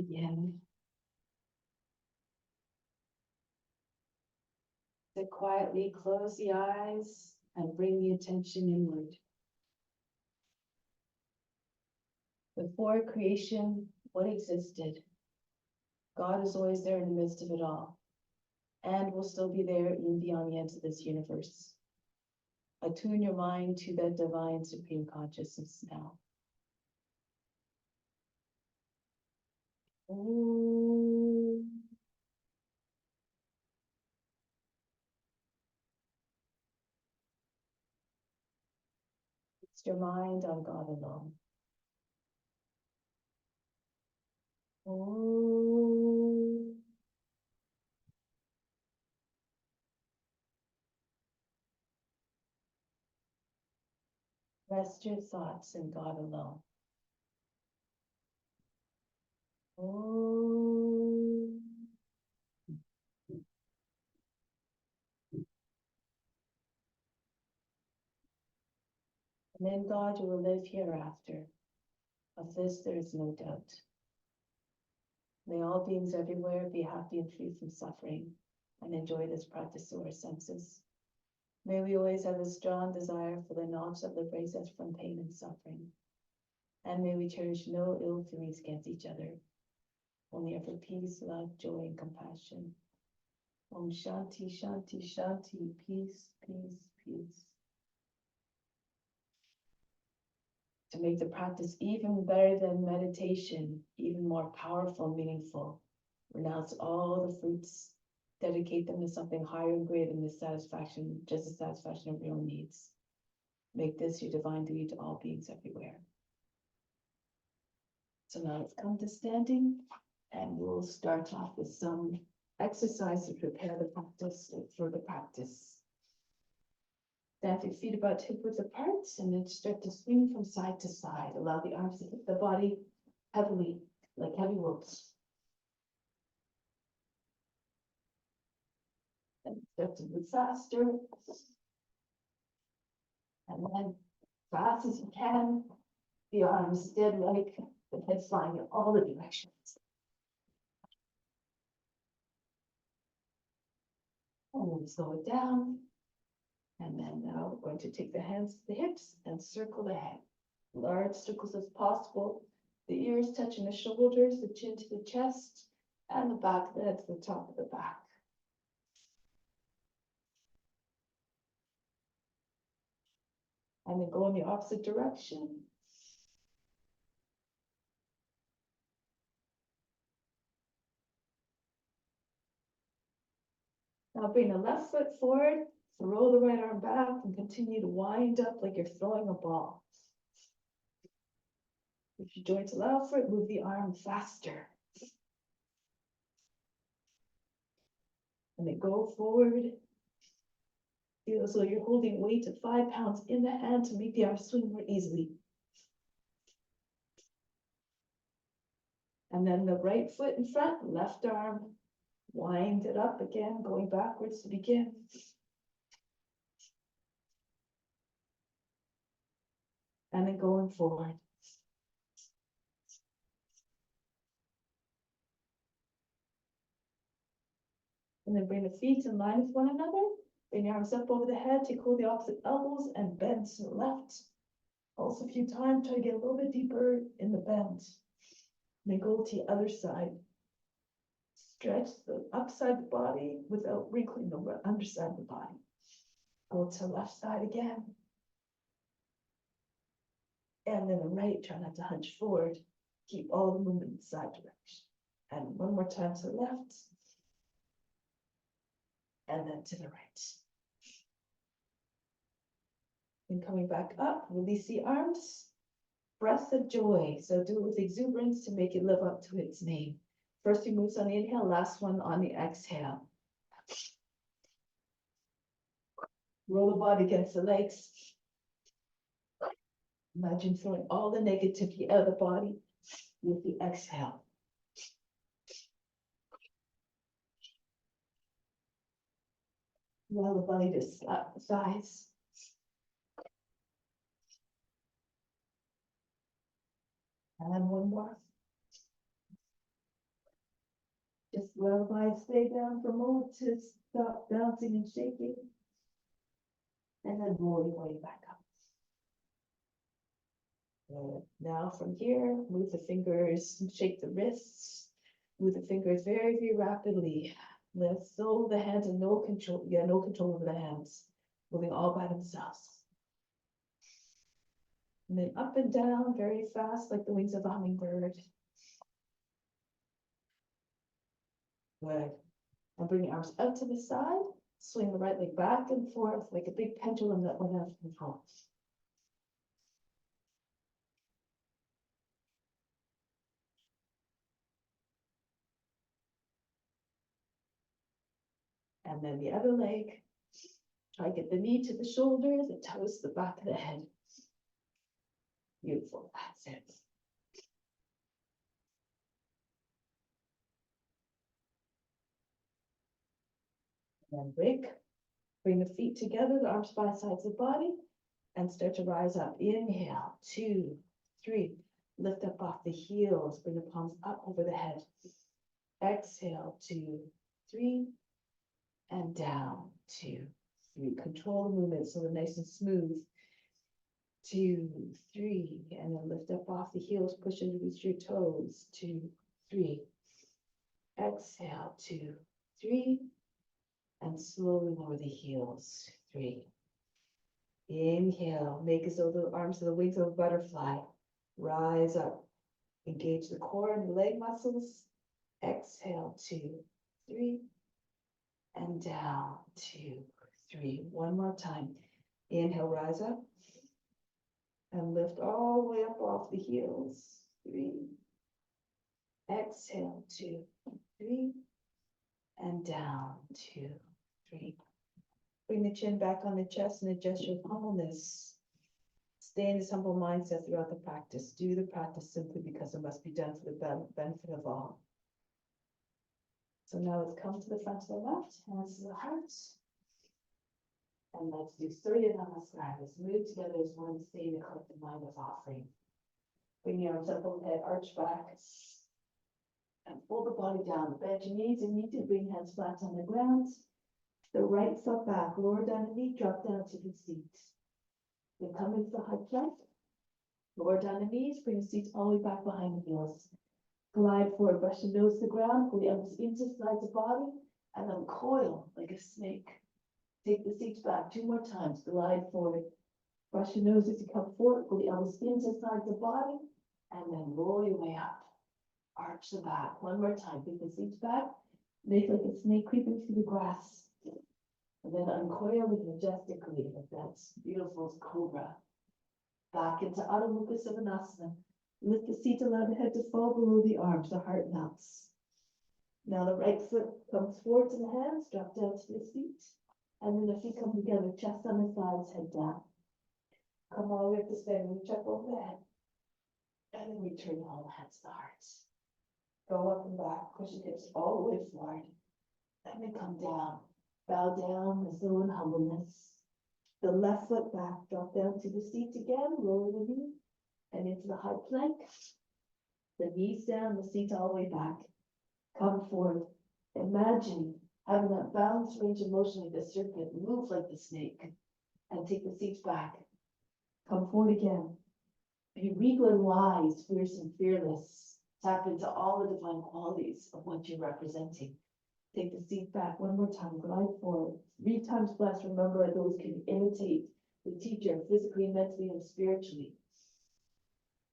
Begin. So quietly close the eyes and bring the attention inward. Before creation, what existed? God is always there in the midst of it all, and will still be there even beyond the ends of this universe. Attune your mind to that divine supreme consciousness now. Om. Fix your mind on God alone. Om. Rest your thoughts in God alone. Om. And in God you will live hereafter. Of this there is no doubt. May all beings everywhere be happy and free from suffering and enjoy this practice through our senses. May we always have a strong desire for the knowledge that liberates us from pain and suffering. And may we cherish no ill feelings against each other, only ever peace, love, joy, and compassion. Om Shanti, Shanti, Shanti, peace, peace, peace. To make the practice even better than meditation, even more powerful and meaningful, renounce all the fruits, dedicate them to something higher and greater than the satisfaction, just the satisfaction of your own needs. Make this your divine duty to all beings everywhere. So now let's come to standing, and we'll start off with some exercise to prepare the practice for the practice. Stand your feet about hip width apart, and then start to swing from side to side. Allow the arms to hit the body heavily, like heavy ropes. And start to move faster. And then, fast as you can, the arms dead like the head flying in all the directions. And then slow it down. And then now we're going to take the hands to the hips and circle the head. Large circles as possible. The ears touching the shoulders, the chin to the chest, and the back of the head to the top of the back. And then go in the opposite direction. Now bring the left foot forward, throw the right arm back, and continue to wind up like you're throwing a ball. If your joints allow for it, move the arm faster. And then go forward. Feel as though you're holding weight of 5 pounds in the hand to make the arm swing more easily. And then the right foot in front, left arm, wind it up again, going backwards to begin. And then going forward. And then bring the feet in line with one another. Bring your arms up over the head, take hold of the opposite elbows and bend to the left. Also, if you have time, try to get a little bit deeper in the bend. And then go to the other side. Stretch the upside of the body without wrinkling the underside of the body. Go to the left side again. And then the right, try not to hunch forward. Keep all the movement in the side direction. And one more time to the left. And then to the right. And coming back up, release the arms. Breath of joy. So do it with exuberance to make it live up to its name. First few moves on the inhale, last one on the exhale. Roll the body against the legs. Imagine throwing all the negativity out of the body with the exhale. Allow the body to slap the thighs. And one more. Well, if I stay down for a moment to stop bouncing and shaking, and then roll your way back up. Good. Now from here, move the fingers, shake the wrists, move the fingers very, very rapidly. Let so the hands have no control, no control over the hands, moving all by themselves. And then up and down very fast, like the wings of a hummingbird. Good. And bring your arms out to the side, swing the right leg back and forth like a big pendulum that went out of control. And then the other leg, try to get the knee to the shoulder, the toes to the back of the head. Beautiful, that's it. And then break, bring the feet together, the arms by sides of the body, and start to rise up. Inhale, 2, 3, lift up off the heels, bring the palms up over the head. Exhale, 2, 3, and down, 2, 3. Control the movement so they're nice and smooth. 2, 3, and then lift up off the heels, push into your toes. 2, 3. Exhale, 2, 3, and slowly lower the heels. 3. Inhale, make as though the arms are the wings of a butterfly. Rise up, engage the core and the leg muscles. Exhale, 2, 3, and down, 2, 3. One more time. Inhale, rise up, and lift all the way up off the heels. 3. Exhale, 2, 3, and down, 2, 3. Bring the chin back on the chest and adjust your humbleness. Stay in this humble mindset throughout the practice. Do the practice simply because it must be done for the benefit of all. So now let's come to the front of the mat, hands to the heart. And let's do Surya Namaskar. Let's move together as one, stay in the collective mind of offering. Bring your arms up overhead, arch back, and pull the body down. Bend your knees and need to bring hands flat on the ground. The right foot back, lower down the knee, drop down to the seat. Then come into the high plank, lower down the knees, bring the seat all the way back behind the heels. Glide forward, brush the nose to the ground, pull the elbows into the sides of the body, and then coil like a snake. Take the seat back 2 more times, glide forward, brush your nose as you come forward, pull the elbows into the sides of the body, and then roll your way up. Arch the back, 1 more time, take the seat back, make like a snake creeping through the grass. And then uncoil it majestically, like that's beautiful cobra. Back into Adho Mukha Svanasana. Lift the seat, allow the head to fall below the arms, the heart melts. Now the right foot comes forward to the hands, drop down to the seat. And then the feet come together, chest on the sides, head down. Come all the way up to stand, reach up over the head. And then return all the hands to the heart. Go up and back, push the hips all the way forward. And then come down. Bow down as though in humbleness. The left foot back, drop down to the seat again, lower the knee, and into the high plank. The knees down, the seat all the way back. Come forward. Imagine having that balanced range of motion like the serpent, move like the snake, and take the seat back. Come forward again. Be regal and wise, fierce and fearless. Tap into all the divine qualities of what you're representing. Take the seat back 1 more time, glide forward. 3 times blessed, remember those can imitate the teacher physically, mentally, and spiritually.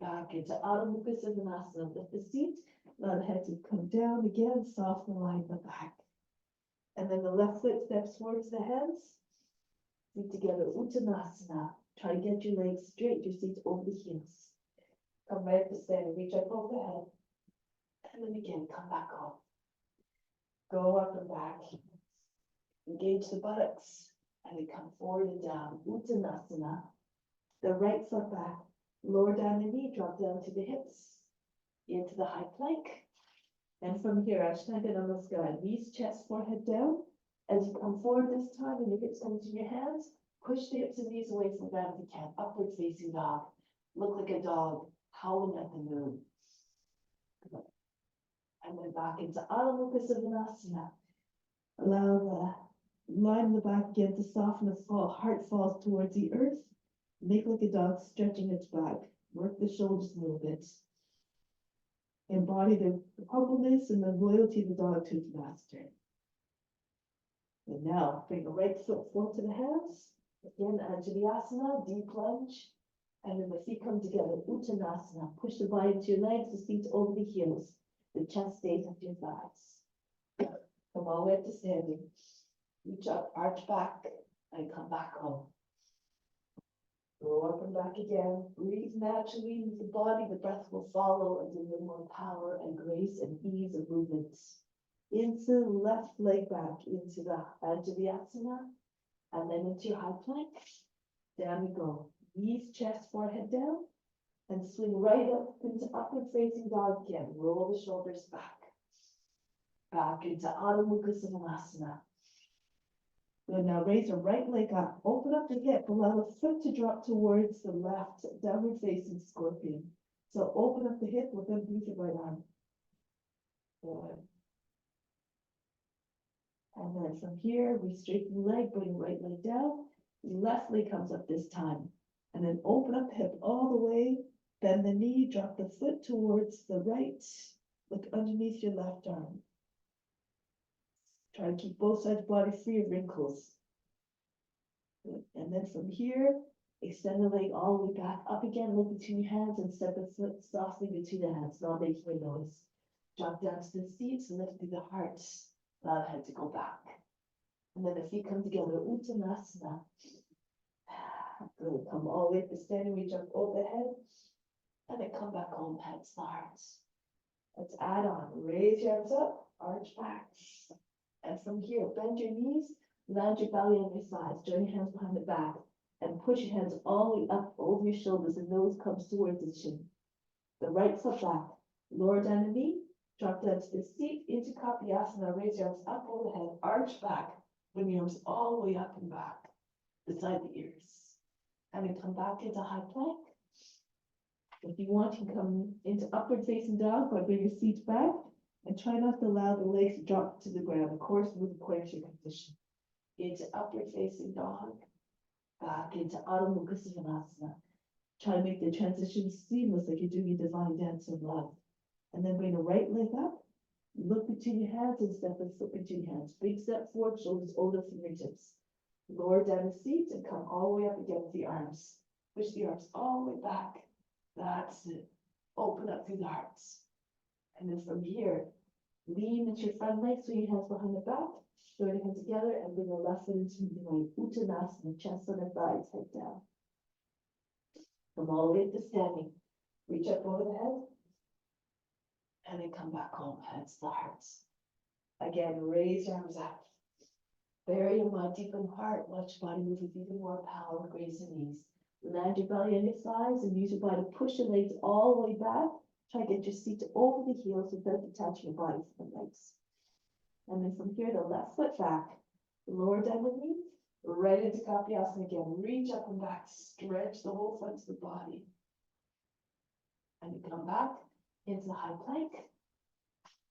Back into Adho Mukha Svanasana. Lift the seat, allow the head to come down again, soften the line in the back. And then the left foot steps forward to the hands. Feet together, Uttanasana. Try to get your legs straight, your seat over the heels. Come right up to stand, reach up over the head. And then again, come back up. Go up and back. Engage the buttocks. And then come forward and down. Uttanasana. The right foot back. Lower down the knee, drop down to the hips. Into the high plank. And from here, Ashtanga Namaskar. Knees, chest, forehead down. As you come forward this time, and your hips come to your hands, push the hips and knees away from the ground if you can. Upward facing dog. Look like a dog howling at the moon. And then back into all-encompassing. Allow the line in the back again to soften as heart falls towards the earth. Make like a dog stretching its back. Work the shoulders a little bit. Embody the humbleness and the loyalty of the dog to its master. And now bring the right foot forward to the hands. Again, Anjali, deep lunge. And then the feet come together, Uttanasana. Push the body into your legs, the feet over the heels. The chest stays up your thighs. Come all the way up to standing. Reach up, arch back, and come back home. Go up and back again. Breathe naturally into the body. The breath will follow and deliver more power and grace and ease of movements. Into the left leg back, into the Anjali, and then into your high plank. Down we go. Knees, chest, forehead down, and swing right up into upward facing dog again. Roll the shoulders back. Back into all-encompassing. Good, now raise your right leg up. Open up the hip. Allow the foot to drop towards the left, downward facing scorpion. So open up the hip, look underneath your right arm. Good. And then from here, we straighten the leg, bring the right leg down. The left leg comes up this time. And then open up the hip all the way. Bend the knee, drop the foot towards the right. Look underneath your left arm. Try to keep both sides of the body free of wrinkles. Good. And then from here, extend the leg all the way back up again, look between your hands and step the foot softly between the hands, not making a noise. Drop down to the seat, lift through the heart, allow the head to go back. And then the feet come together, Uttanasana. Good, come all the way up to standing, reach up overhead, and then come back home, hands to the heart. Let's add on, raise your arms up, arch back. And from here, bend your knees, land your belly on your sides, join your hands behind the back, and push your hands all the way up over your shoulders, and nose comes towards the chin. The right foot back, lower down the knee, drop down to the seat, into Kapayasana, raise your arms up over the head, arch back, bring your arms all the way up and back, beside the ears. And then come back into high plank. If you want, you can come into upward facing dog by bringing your feet back. And try not to allow the legs to drop to the ground. Of course, with the your condition. Into upward facing dog. Back into all-encompassing. Try to make the transition seamless like you're doing a divine dance of love. And then bring the right leg up. Look between your hands and step the foot between your hands. Big step forward, shoulders over the fingertips. Lower down the seat and come all the way up again with the arms. Push the arms all the way back. That's it. Open up through the hearts. And then from here, lean into your front leg, swing your hands behind the back, join your hands together, and bring your left foot into the right. Uttanasana, chest on the thighs, head down. Come all the way up to standing. Reach up over the head, and then come back home, hands to the hearts. Again, raise your arms up. Bury your mind deep in the heart. Watch your body move with even more power, grace, and ease. Land your belly on your thighs and use your body to push your legs all the way back. Try to get your seat over the heels without detaching your body from the legs. And then from here, the left foot back, lower down the knee, right into Kapayasana again. Reach up and back, stretch the whole front of the body. And you come back into high plank.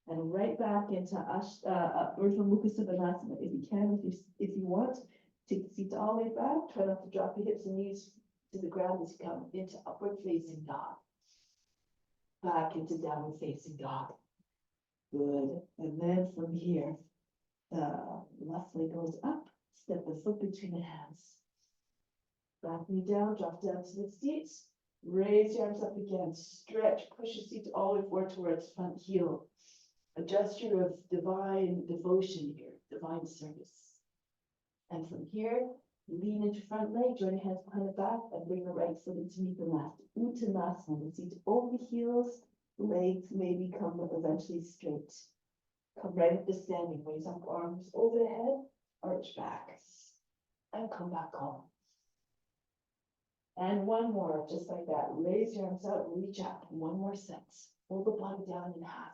And right back into Urdhva Mukha if you can, if you want. Take the seat all the way back. Try not to drop your hips and knees to the ground as you come into upward facing dog. Back into downward facing dog. Good. And then from here, the left leg goes up. Step the foot between the hands. Back knee down, drop down to the seat. Raise your arms up again. Stretch, push your seat all the way forward towards front heel. A gesture of divine devotion here, divine service. And from here, lean into front leg, join your hands behind the back, and bring the right foot into the left. Uttanasana, the seat over the heels, legs may become eventually straight. Come right up to standing, raise up arms over the head, arch back, and come back home. And one more, just like that. Raise your arms out, reach up. One more set. Hold the body down in half.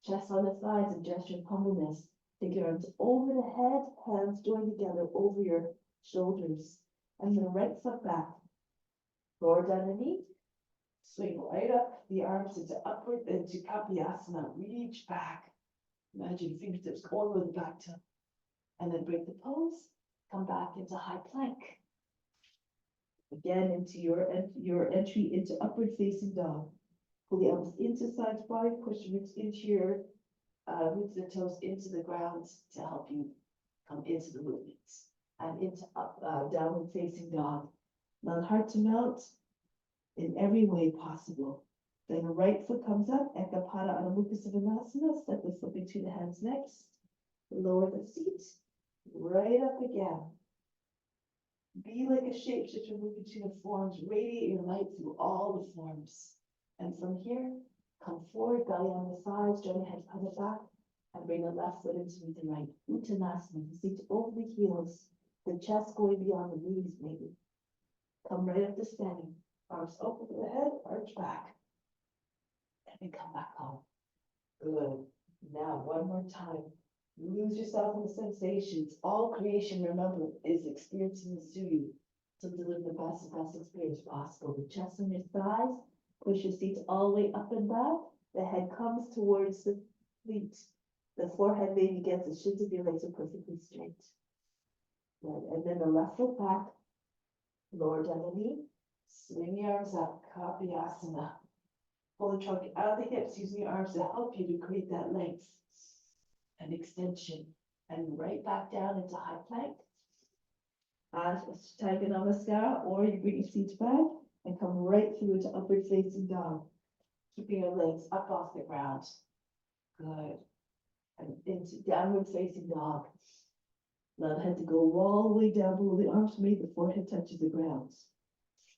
Chest on the thighs, and gesture of humbleness. Take your arms over the head, hands joined together over your shoulders. And the right foot back. Lower down the knee. Swing right up the arms into upward, into Kapyasana. Reach back. Imagine fingertips all the way back to, and then break the pose. Come back into high plank. Again, into your entry into upward facing dog. Pull the elbows into side body, push the roots into your roots and toes into the ground to help you come into the movements. And into downward facing dog. Now heart to melt in every way possible. Then the right foot comes up, Ekapada Adho Mukha Svanasana, step the foot between the hands next. Lower the seat, right up again. Be like a shapeshifter, move between the forms, radiate your light through all the forms. And from here, come forward, belly on the sides, join your head on the back, and bring the left foot into the right. Uttanasana, the seat over the heels, the chest going beyond the knees, maybe. Come right up to standing, arms open to the head, arch back, and then come back home. Good. Now, one more time. Lose yourself in the sensations. All creation, remember, is experiencing this through you to deliver the best experience possible. The chest on your thighs, push your seat all the way up and back. The head comes towards the feet. The forehead maybe gets the shins of your legs are perfectly straight. Good. And then the left foot back, lower down the knee, swing your arms up, Kapyasana. Pull the trunk out of the hips, using your arms to help you to create that length and extension. And right back down into high plank. Tiger Namaskara, or you bring your seat back and come right through to upward facing dog. Keeping your legs up off the ground. Good. And into downward facing dog. Allow the head to go all the way down below the arms, maybe the forehead touches the ground.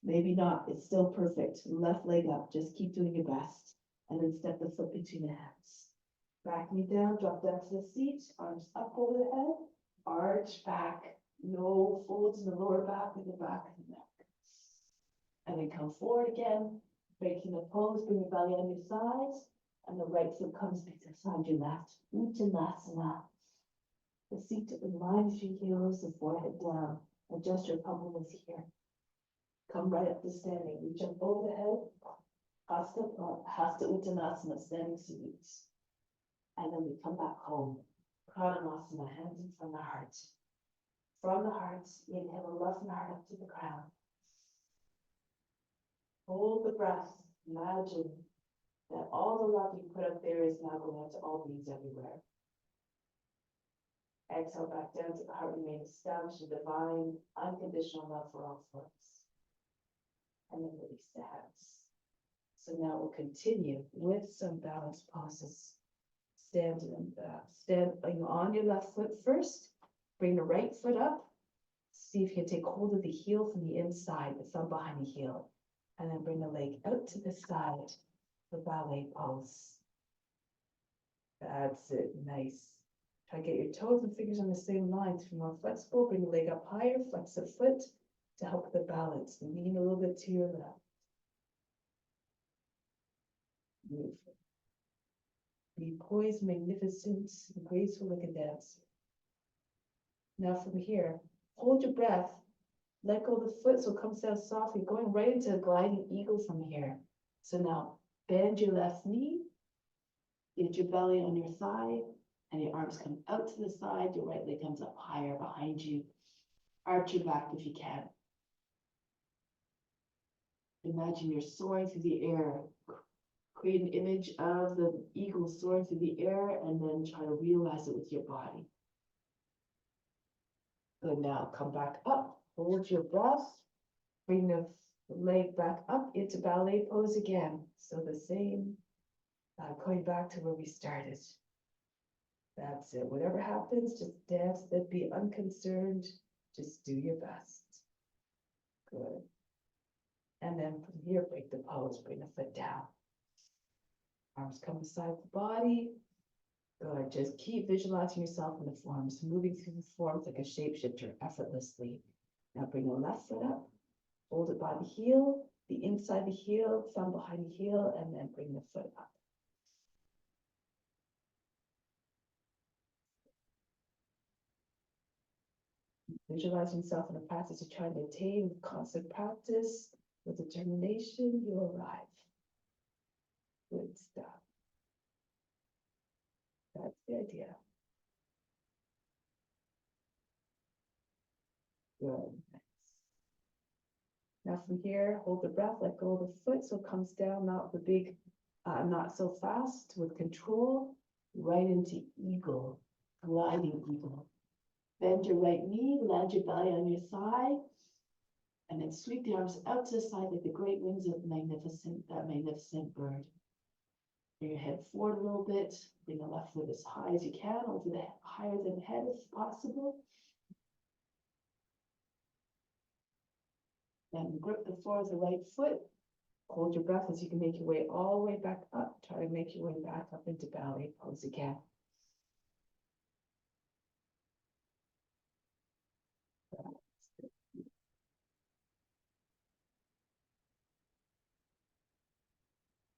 Maybe not, it's still perfect. Left leg up, just keep doing your best. And then step the foot between the hands. Back knee down, drop down to the seat, arms up over the head, arch back, no folds in the lower back and the back of the neck. And then come forward again, breaking the pose, bring your belly on your sides, and the right foot comes beside your left. Uttanasana. The seat in line with your heels, the forehead down. Adjust your pelvis here. Come right up to standing. We jump over the head. Hasta Uttanasana, standing salutes. And then we come back home. Pranayama, hands in front of the heart. From the heart, inhale the left heart up to the crown. Hold the breath. Imagine that all the love you put up there is now going out to all beings everywhere. Exhale back down to the heart, remain established in divine, unconditional love for all forms. And then release the hands. So now we'll continue with some balance poses. Stand on your left foot first. Bring the right foot up. See if you can take hold of the heel from the inside, the thumb behind the heel. And then bring the leg out to the side, the ballet pose. That's it, nice. Try to get your toes and fingers on the same line to be more flexible. Bring the leg up higher, flex the foot to help with the balance. Lean a little bit to your left. Move. Be poised, magnificent, and graceful like a dancer. Now from here, hold your breath. Let go of the foot so it comes down softly, going right into a gliding eagle from here. So now bend your left knee, get your belly on your thigh, and your arms come out to the side. Your right leg comes up higher behind you. Arch your back if you can. Imagine you're soaring through the air. Create an image of the eagle soaring through the air and then try to realize it with your body. Good, now come back up, hold your breath, bring the leg back up into ballet pose again. So the same, going back to where we started. That's it, whatever happens, just dance, then be unconcerned, just do your best. Good. And then from here, break the pose, bring the foot down. Arms come beside the body. Good. Just keep visualizing yourself in the forms, moving through the forms like a shapeshifter effortlessly. Now bring the left foot up, hold it by the heel, the inside the heel, thumb behind the heel, and then bring the foot up. Visualizing yourself in the practice you're trying to attain with constant practice. With determination, you'll arrive. Good stuff. That's the idea. Good. Now from here, hold the breath, let go of the foot so it comes down, not the big, not so fast, with control, right into eagle, gliding eagle. Bend your right knee, land your belly on your thigh, and then sweep the arms out to the side like the great wings of that magnificent bird. Bring your head forward a little bit, bring the left foot as high as you can, over the higher than the head if possible. Then grip the floor with the right foot. Hold your breath as you can make your way all the way back up. Try to make your way back up into ballet pose again.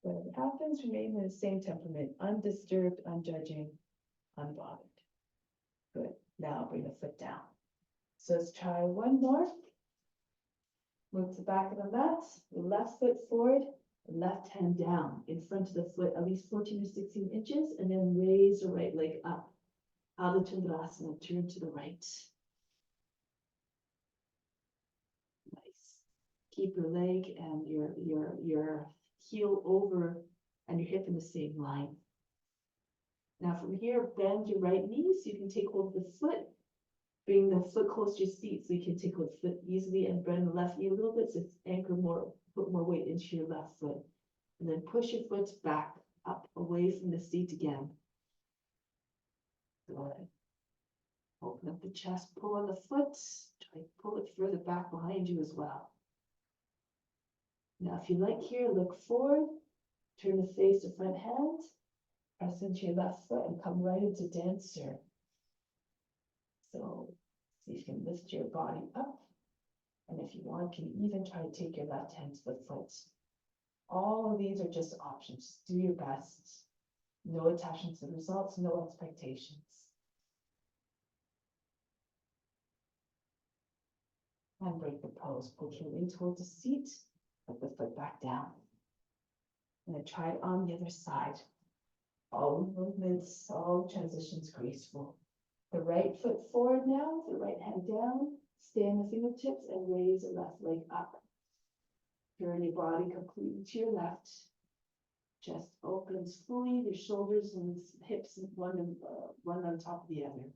Whatever happens, remain in the same temperament, undisturbed, unjudging, unbothered. Good. Now bring the foot down. So let's try one more. Move to the back of the mat, left foot forward, left hand down in front of the foot, at least 14 or 16 inches, and then raise the right leg up. Adho Chandrasana, turn to the right. Nice. Keep your leg and your heel over and your hip in the same line. Now from here, bend your right knee so you can take hold of the foot. Bring the foot close to your seat so you can take hold of the foot easily, and bend the left knee a little bit so it's anchor more, put more weight into your left foot. And then push your foot back up away from the seat again. Good. Open up the chest, pull on the foot, try to pull it further back behind you as well. Now, if you like here, look forward, turn the face to front hand, press into your left foot and come right into dancer. So, see if you can lift your body up. And if you want, you can even try to take your left hand to the foot. All of these are just options. Do your best. No attachment to the results, no expectations. And break the pose. Pull your in towards the seat, put the foot back down. And then try it on the other side. All movements, all transitions graceful. The right foot forward now, the right hand down, stay on the fingertips and raise the left leg up. Turn your body completely to your left. Chest opens fully, your shoulders and hips one on top of the other.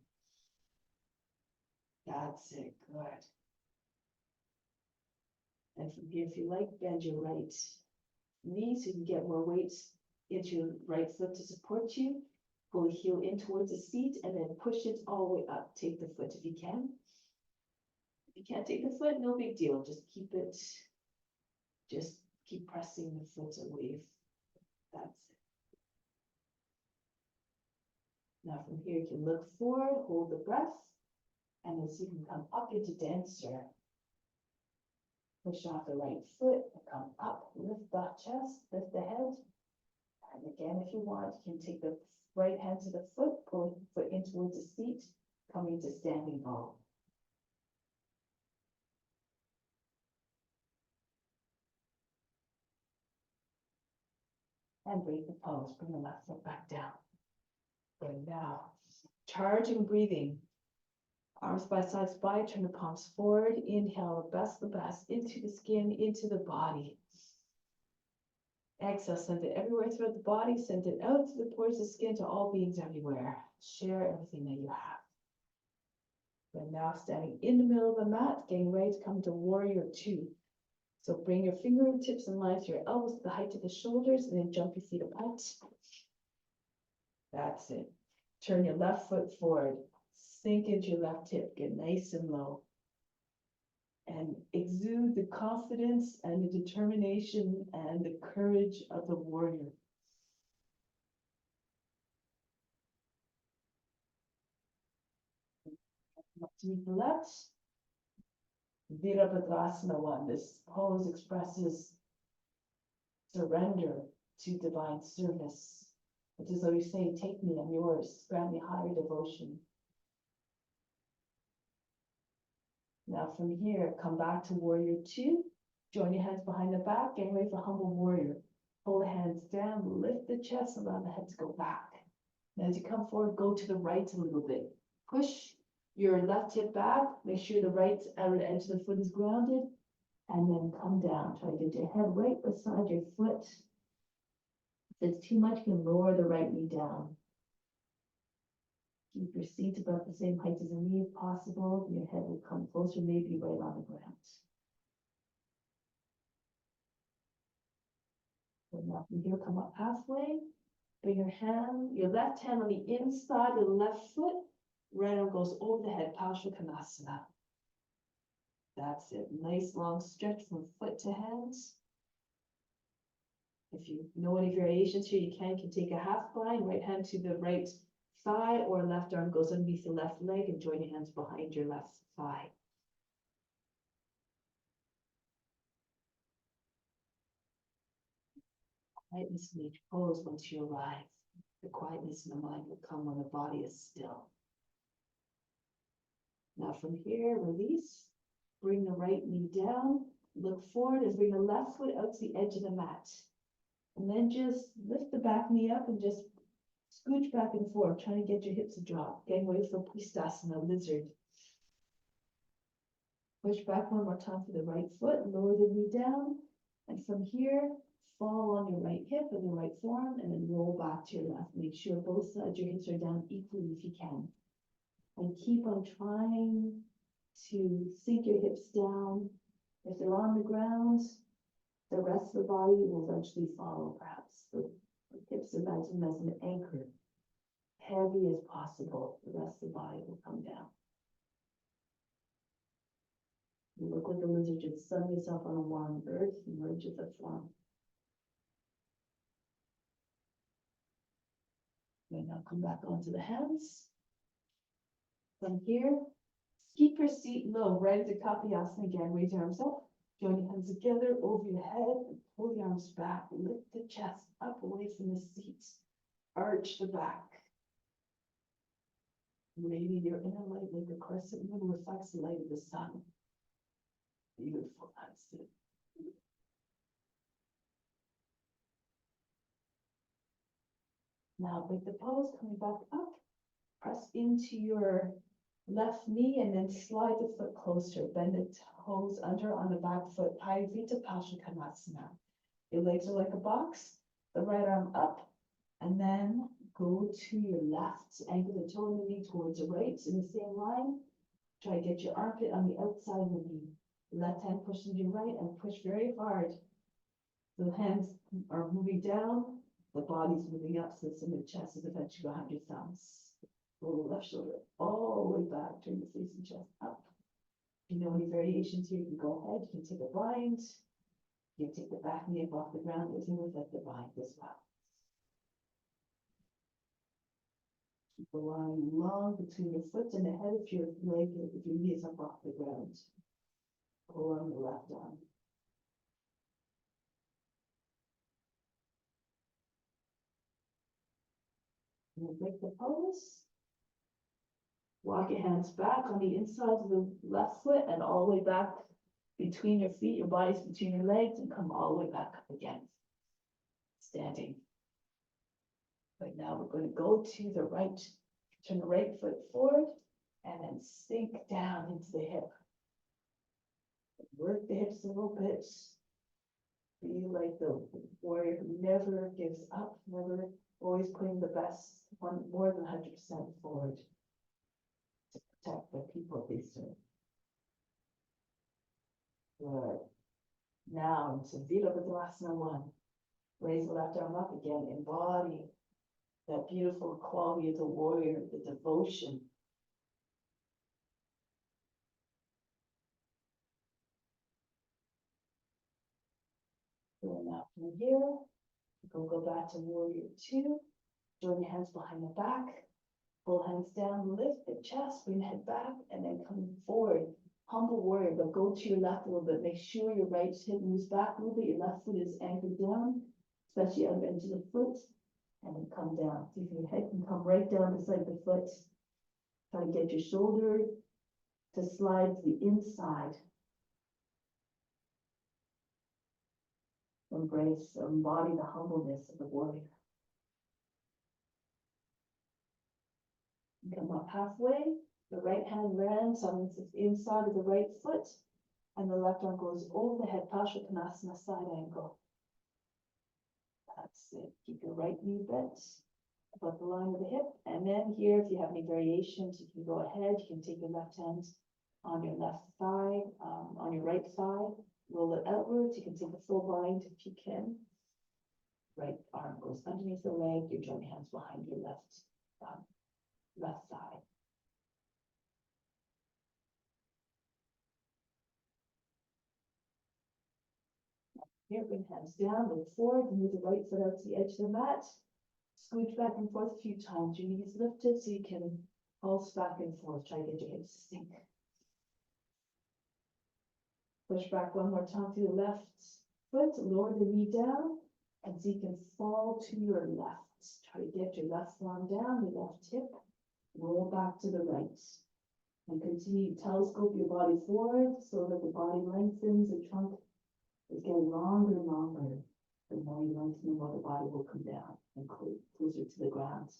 That's it, good. And from here, if you like, bend your right knee so you can get more weight into your right foot to support you. Pull the heel in towards the seat and then push it all the way up. Take the foot if you can. If you can't take the foot, no big deal. Just keep pressing the foot away. That's it. Now from here, you can look forward, hold the breath, and then so you can come up into dancer. Push off the right foot and come up, lift the chest, lift the head. And again, if you want, you can take the right hand to the foot, pull the foot in towards the seat, coming to standing bow. And break the pose, bring the left foot back down. Good, now, charging breathing. Arms by side spine, turn the palms forward, inhale, the best, into the skin, into the body. Exhale, send it everywhere throughout the body, send it out to the pores of the skin, to all beings everywhere. Share everything that you have. And now standing in the middle of the mat, getting ready to come to warrior two. So bring your fingertips in line with your elbows to the height of the shoulders, and then jump your feet apart. That's it. Turn your left foot forward. Sink into your left hip, get nice and low. And exude the confidence and the determination and the courage of the warrior. To the left, Virabhadrasana 1. This pose expresses surrender to divine service. It is though you're saying, take me, I'm yours, grant me higher devotion. Now from here, come back to warrior two, Join your hands behind the back, getting ready for humble warrior. Pull the hands down, lift the chest, allow the head to go back. And as you come forward, go to the right a little bit. Push your left hip back, make sure the right outer edge of the foot is grounded, and then come down. Try to get your head right beside your foot. If it's too much, you can lower the right knee down. Keep your seat about the same height as the knee if possible. Your head will come closer, maybe right on the ground. So now from here, come up halfway. Bring your left hand on the inside of the left foot. Right arm goes over the head, Parsvakonasana. That's it. Nice long stretch from foot to hands. If you know any variations here, you can take a half bind, right hand to the right thigh, or left arm goes underneath the left leg and join your hands behind your left thigh. Quietness in each pose once you arrive. The quietness in the mind will come when the body is still. Now from here, release. Bring the right knee down. Look forward and bring the left foot out to the edge of the mat. And then just lift the back knee up and just scooch back and forth, trying to get your hips to drop. Getting ready for Pustasana, lizard. Push back one more time to the right foot, lower the knee down. And from here, fall on your right hip and your right forearm, and then roll back to your left. Make sure both sides of your hips are down equally if you can. And keep on trying to sink your hips down. If they're on the ground, the rest of the body will eventually follow, perhaps. The hips, imagine as an anchor, heavy as possible. The rest of the body will come down. You look like a lizard, just sun yourself on a warm earth, emerge with the form. And now come back onto the hands. From here, keep your seat low, right into Kapayasana again. Raise your arms up, join your hands together over your head, and pull the arms back. Lift the chest up away from the seat. Arch the back. Maybe your inner light, like the crescent moon, reflects the light of the sun. Beautiful, that's it. Now break the pose, coming back up. Press into your left knee and then slide the foot closer. Bend the toes under on the back foot. Payavita Parsvakonasana. Your legs are like a box. The right arm up, and then go to your left. Angle the toe and the knee towards the right in the same line. Try to get your armpit on the outside of the knee. Left hand pushes your right and push very hard. The hands are moving down. The body's moving up, so the chest is eventually behind your thumbs. Roll the left shoulder all the way back, turn the face and chest up. If you know any variations here, you can go ahead, you can take a bind. You can take the back knee up off the ground, if you would like the bind as well. Keep the line long between your foot and the head of your leg, if your knee is up off the ground. Pull on the left arm. And break the pose. Walk your hands back on the inside of the left foot and all the way back between your feet, your body's between your legs, and come all the way back up again. Standing. Right now we're going to go to the right, turn the right foot forward, and then sink down into the hip. Work the hips a little bit. Be like the warrior who never gives up, never, always putting the best, one more than 100% forward to protect the people they serve. Good. Now into Virabhadasana 1. Raise the left arm up again. Embody that beautiful quality of the warrior, the devotion. Going out from here, we'll go back to warrior 2. Join your hands behind the back. Pull hands down, lift the chest, bring the head back, and then come forward. Humble warrior, but go to your left a little bit. Make sure your right hip moves back a little bit. Your left foot is anchored down, especially under into the foot. And then come down. See if your head can come right down beside the foot. Try to get your shoulder to slide to the inside. Embrace, embody the humbleness of the warrior. Come up halfway, the right hand lands on the inside of the right foot, and the left arm goes over the head, Parsvakonasana, side angle. That's it. Keep your right knee bent above the line of the hip. And then here, if you have any variations, you can go ahead. You can take your left hand on your left thigh, on your right thigh, roll it outwards. You can take the full bind if you can. Right arm goes underneath the leg. Your joint hands behind your left thigh. Here, bring hands down, look forward, move the right foot out to the edge of the mat. Scooch back and forth a few times. Your knees lifted so you can pulse back and forth. Try to get your hips to sink. Push back one more time to the left foot. Lower the knee down and so you can fall to your left. Try to get your left arm down, your left hip. Roll back to the right. And continue to telescope your body forward so that the body lengthens, the trunk is getting longer and longer. The more you lengthen, the more the body will come down and closer to the ground.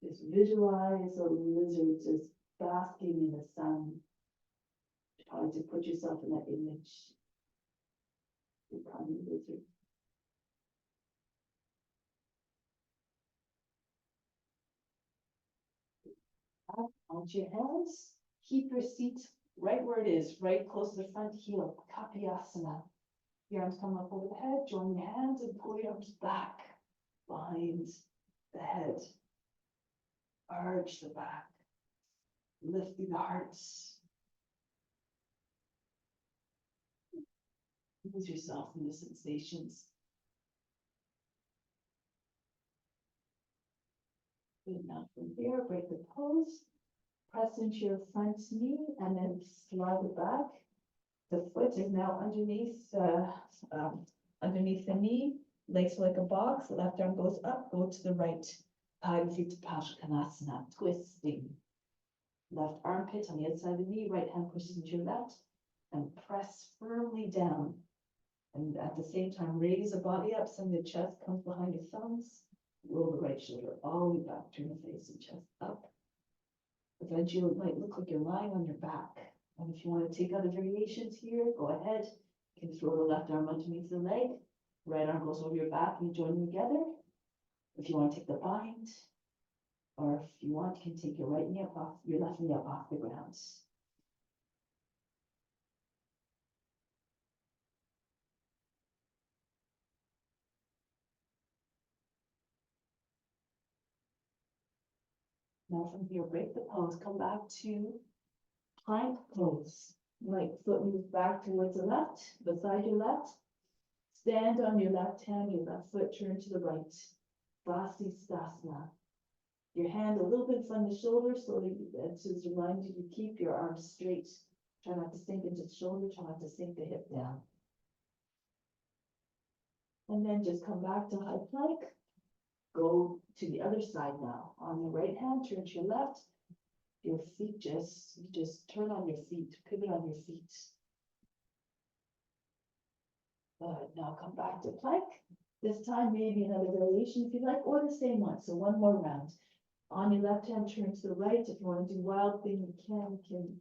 Just visualize a lizard just basking in the sun. Try to put yourself in that image. Becoming a lizard. Up onto your hands. Keep your seat right where it is, right close to the front heel. Kapiyasana. Your arms come up over the head, join your hands and pull your arms back behind the head. Arch the back, lifting the hearts. Lose yourself in the sensations. Good, now from here, break the pose. Press into your front knee and then slide it back. The foot is now underneath the knee, legs like a box, the left arm goes up, go to the right, your feet to Parsvakonasana, twisting. Left armpit on the outside of the knee, right hand pushes into your left, and press firmly down. And at the same time, raise the body up, so the chest comes behind your thumbs, roll the right shoulder all the way back, turn the face and chest up. Eventually, it might look like you're lying on your back. And if you want to take other variations here, go ahead. You can throw the left arm underneath the leg. Right arm goes over your back and you join them together. If you want to take the bind, or if you want, you can take your right knee up off, your left knee up off the ground. Now from here, break the pose, come back to plank pose. Right foot moves back towards the left, beside your left. Stand on your left hand, your left foot turn to the right. Vasisthasana. Your hand a little bit from the shoulder so that to remind you to keep your arms straight. Try not to sink into the shoulder, try not to sink the hip down. And then just come back to high plank. Go to the other side now. On your right hand, turn to your left. Your feet you just turn on your feet, pivot on your feet. Good, now come back to plank. This time maybe another variation if you like, or the same one. So one more round. On your left hand, turn to the right. If you want to do wild thing, you can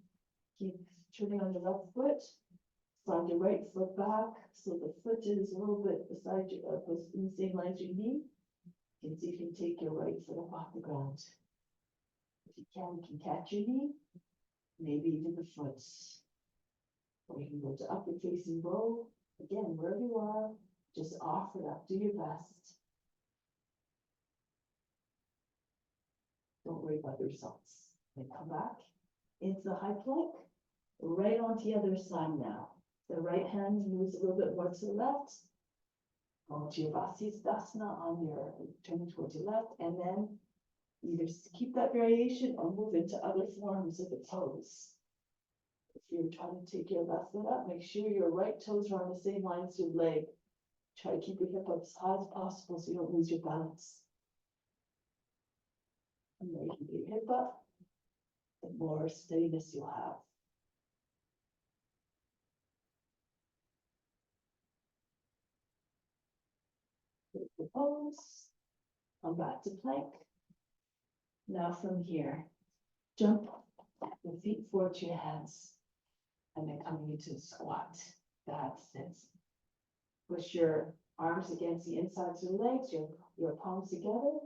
keep turning on your left foot. Slide your right foot back so the foot is a little bit beside you, in the same line as your knee. You can see if you can take your right foot up off the ground. If you can catch your knee, maybe even the foot. Or you can go to upward facing bow. Again, wherever you are, just offer it up, do your best. Don't worry about the results. Then come back into the high plank, right onto the other side now. The right hand moves a little bit more to the left. Go to your Vasisthasana on your turning towards your left, and then either keep that variation or move into other forms of the pose. If you're trying to take your left foot up, make sure your right toes are on the same line as your leg. Try to keep your hip up as high as possible so you don't lose your balance. And then you can get your hip up, the more steadiness you'll have. pose. Come back to plank. Now from here, jump your feet forward to your hands. And then coming into squat. That's it. Push your arms against the insides of the legs, your palms together.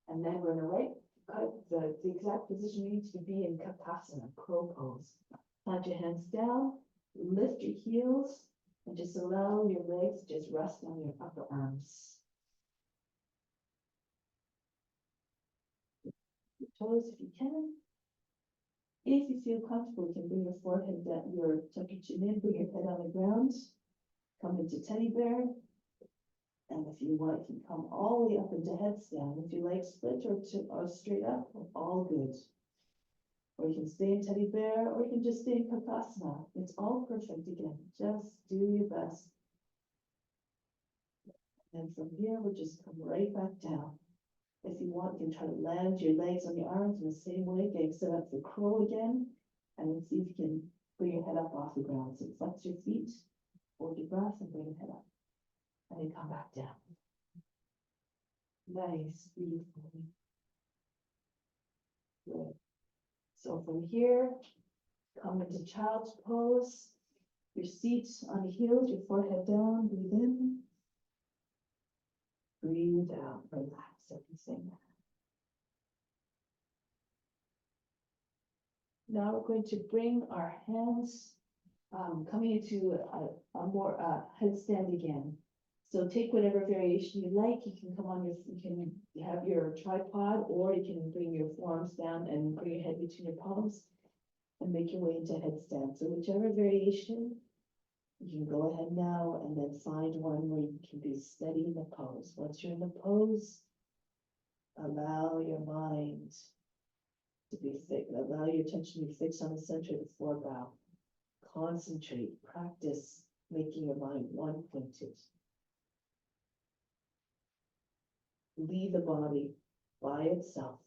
And then we're gonna cut the exact position you need to be in Kapasana, crow pose. Plant your hands down, lift your heels, and just allow your legs to just rest on your upper arms. Your toes if you can. If you feel comfortable, you can bring your forehead down, tuck your chin in, bring your head on the ground, come into teddy bear. And if you want, you can come all the way up into headstand. If you like split or straight up, all good. Or you can stay in teddy bear, or you can just stay in Kapasana. It's all perfect again. Just do your best. And from here, we'll just come right back down. If you want, you can try to land your legs on your arms in the same way, getting set up for crow again. And then see if you can bring your head up off the ground. So flex your feet, hold your breath, and bring your head up. And then come back down. Nice, beautiful. Good. So from here, come into child's pose. Your seat on the heels, your forehead down, breathe in. Breathe out, relax everything. Now we're going to bring our hands, coming into a more headstand again. So take whatever variation you like. You can come on you can have your tripod, or you can bring your forearms down and bring your head between your palms and make your way into headstand. So whichever variation, you can go ahead now and then find one where you can be steady in the pose. Once you're in the pose, allow your mind to be fixed. Allow your attention to be fixed on the center of the forebrow. Concentrate, practice making your mind one-pointed. Leave the body by itself.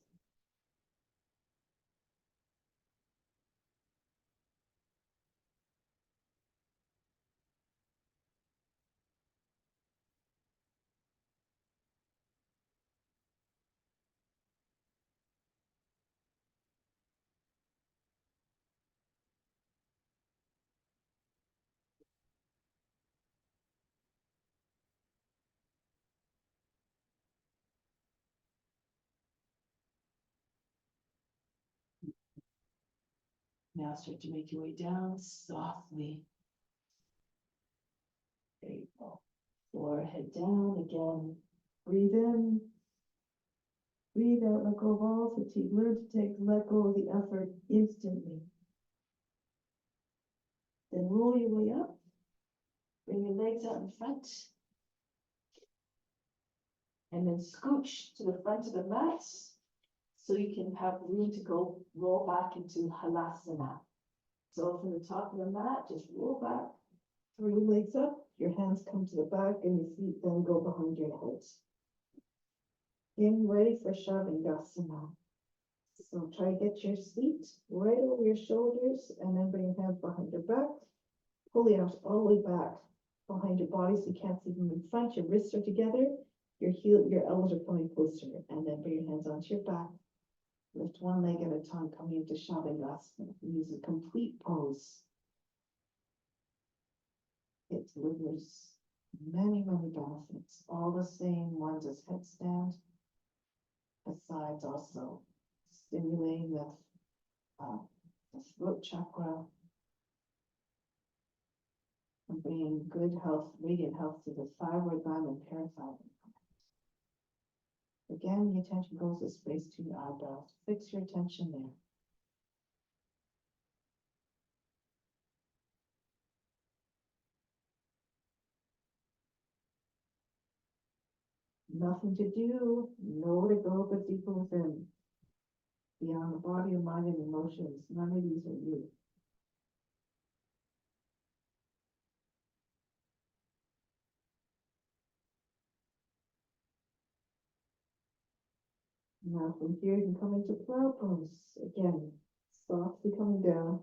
Now start to make your way down softly. There you go. Forehead down again. Breathe in. Breathe out, let go of all fatigue. Learn to let go of the effort instantly. Then roll your way up. Bring your legs out in front. And then scooch to the front of the mat so you can have room to go roll back into halasana. So from the top of the mat, just roll back, throw your legs up, your hands come to the back, and your feet then go behind your head. Getting ready for Shavasana. So try to get your seat right over your shoulders, and then bring your hands behind your back. Pull the arms all the way back behind your body so you can't see them in front. Your wrists are together, your elbows are coming closer, and then bring your hands onto your back. Lift one leg at a time, coming into Shavasana. Use a complete pose. It delivers many, many benefits, all the same ones as headstand, besides also stimulating the throat chakra and bringing good health, radiant health to the thyroid gland and parathyroid. Again, the attention goes to space between the eyebrows. Fix your attention there. Nothing to do, nowhere to go but deeper within. Beyond the body, mind, and emotions. None of these are you. Now from here, you can come into flower pose. Again, softly coming down.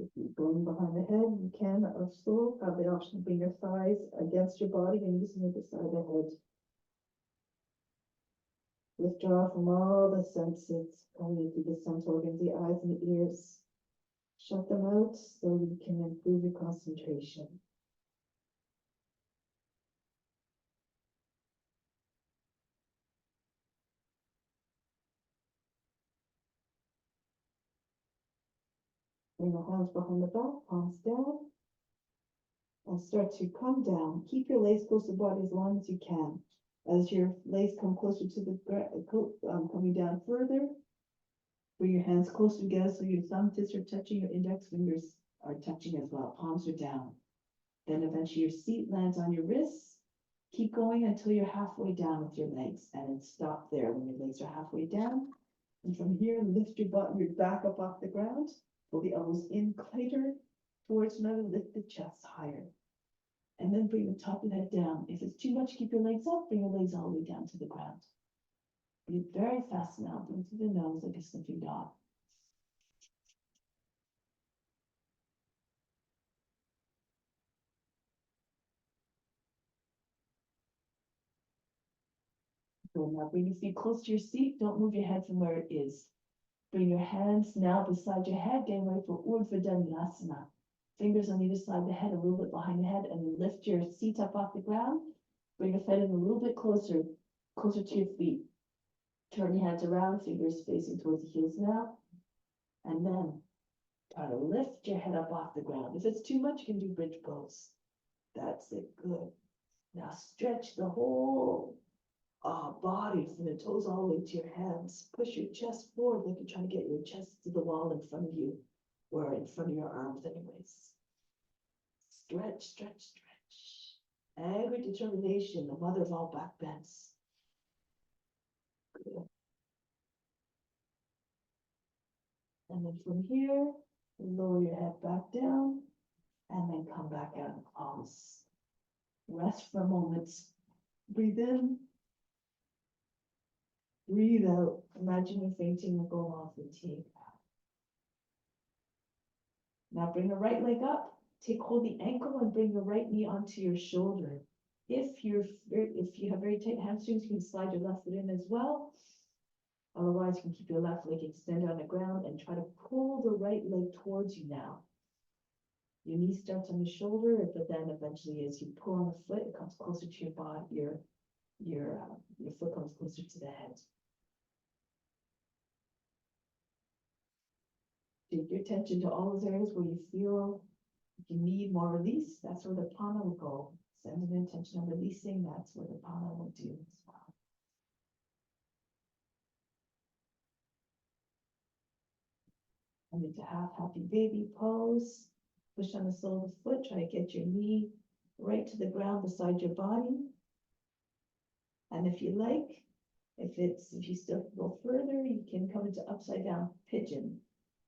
If you're going behind the head, you can also have the option to bring your thighs against your body and using the side of the head. Withdraw from all the senses coming into the sense organs, the eyes and the ears. Shut them out so you can improve your concentration. Bring the hands behind the back, palms down. And start to come down. Keep your legs close to the body as long as you can. As your legs come closer to the ground, coming down further, bring your hands closer together so your thumb tips are touching, your index fingers are touching as well. Palms are down. Then eventually your seat lands on your wrists. Keep going until you're halfway down with your legs, and then stop there when your legs are halfway down. And from here, lift your butt, your back up off the ground. Pull the elbows in tighter towards another. Lift the chest higher. And then bring the top of the head down. If it's too much, keep your legs up. Bring your legs all the way down to the ground. Breathe very fast now. Breathe through the nose like a sniffing dog. So now bring your feet close to your seat. Don't move your head from where it is. Bring your hands now beside your head, getting ready for Urdhva Dhanurasana. Fingers on either side of the head, a little bit behind the head, and then lift your seat up off the ground. Bring your head in a little bit closer to your feet. Turn your hands around, fingers facing towards the heels now. And then try to lift your head up off the ground. If it's too much, you can do bridge pose. That's it, good. Now stretch the whole body from the toes all the way to your hands. Push your chest forward like you're trying to get your chest to the wall in front of you, or in front of your arms anyways. Stretch, stretch, stretch. Angry determination, the mother of all back bends. Good. And then from here, lower your head back down, and then come back out in palms. Rest for a moment. Breathe in. Breathe out. Imagine you're fainting or going off fatigue. Now bring the right leg up. Hold the ankle and bring the right knee onto your shoulder. If you have very tight hamstrings, you can slide your left foot in as well. Otherwise, you can keep your left leg extended on the ground and try to pull the right leg towards you now. Your knee starts on the shoulder, but then eventually as you pull on the foot, it comes closer to your body, your foot comes closer to the head. Take your attention to all those areas where you feel you need more release. That's where the prana will go. Send an intention of releasing. That's where the prana will do as well. And into half happy baby pose. Push on the sole of the foot. Try to get your knee right to the ground beside your body. And if you like, if you still go further, you can come into upside down pigeon.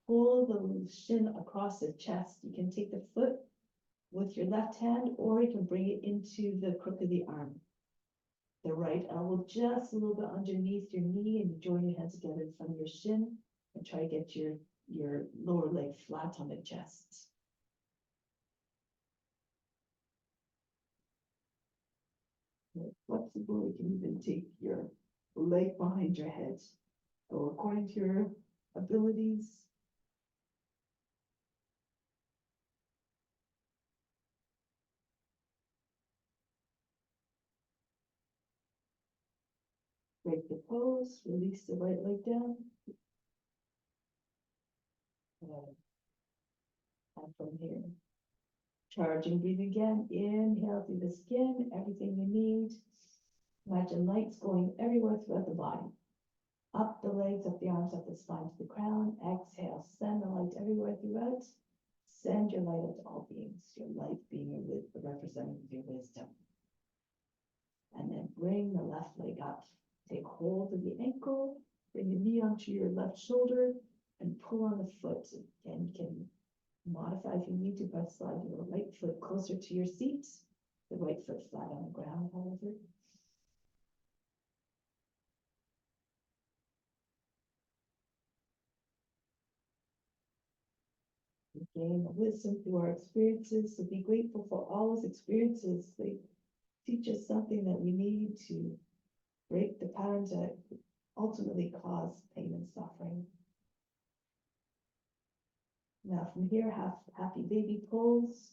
Pull the shin across the chest. You can take the foot with your left hand, or you can bring it into the crook of the arm. The right elbow just a little bit underneath your knee, and you join your hands together in front of your shin, and try to get your lower leg flat on the chest. You're flexible. You can even take your leg behind your head. So according to your abilities. Break the pose, release the right leg down. And from here, charging, breathe again. Inhale through the skin, everything you need. Imagine lights going everywhere throughout the body. Up the legs, up the arms, up the spine to the crown. Exhale, send the light everywhere throughout. Send your light out to all beings, your light being the representative of your wisdom. And then bring the left leg up. Take hold of the ankle, bring your knee onto your left shoulder, and pull on the foot. And you can modify if you need to by sliding your right foot closer to your seat, the right foot flat on the ground, however. We gain wisdom through our experiences, so be grateful for all those experiences. They teach us something that we need to break the patterns that ultimately cause pain and suffering. Now from here, happy baby pulls,